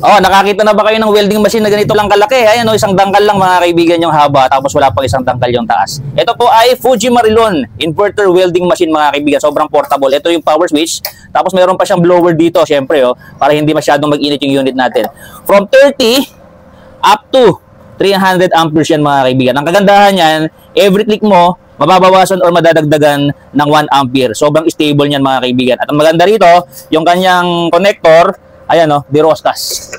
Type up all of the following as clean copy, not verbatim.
Oh, nakakita na ba kayo ng welding machine na ganito lang kalaki? Ayan oh, isang dangkal lang mga kaibigan yung haba, tapos wala pang isang dangkal yung taas. Ito po ay Fuji Marilon inverter welding machine mga kaibigan. Sobrang portable. Ito yung power switch. Tapos meron pa siyang blower dito, syempre oh, para hindi masyadong mag-init yung unit natin. From 30 up to 300 amperes yan mga kaibigan. Ang kagandahan yan, every click mo, mababawasan or madadagdagan ng 1 ampere. Sobrang stable niyan mga kaibigan. At ang maganda rito, yung kanyang connector, ayan o, Diroscas.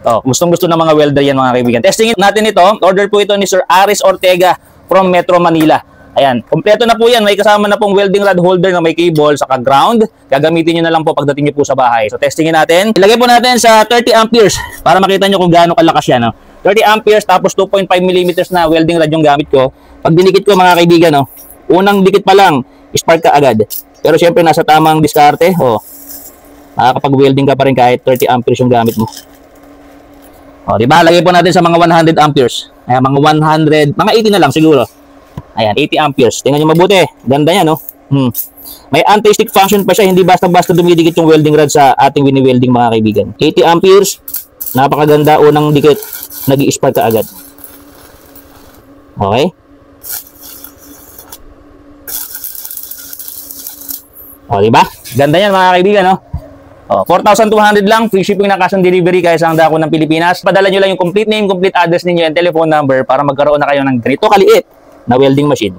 Oh, gustong-gusto ng mga welder yan mga kaibigan. Testingin natin ito. Order po ito ni Sir Aris Ortega from Metro Manila. Ayan, kompleto na po yan. May kasama na pong welding rod holder na may cable, saka ground. Gagamitin nyo na lang po pagdating nyo po sa bahay. So testingin natin. Ilagay po natin sa 30 amperes para makita nyo kung gaano kalakas yan. No? 30 amperes tapos 2.5 mm na welding rod yung gamit ko. Pag dinikit ko mga kaibigan, no, unang dikit pa lang, spark ka agad. Pero syempre nasa tamang diskarte. Oh, makakapag-welding ka pa rin kahit 30 amperes yung gamit mo. O, diba? Lagay po natin sa mga 100 amperes. Ayan, mga 100, mga 80 na lang siguro. Ayan, 80 amperes. Tingnan nyo mabuti. Ganda yan, no? May anti-stick function pa siya. Hindi basta-basta dumidikit yung welding rod sa ating wini-welding mga kaibigan. 80 amperes. Napakaganda. Unang dikit. Nag-i-spark ka agad. Okay? O, diba? Ganda yan mga kaibigan, no? Oh, 4,200 lang, free shipping na cash on delivery kahit saan dako ng Pilipinas. Padala nyo lang yung complete name, complete address ninyo and telephone number para magkaroon na kayo ng ganito kaliit na welding machine.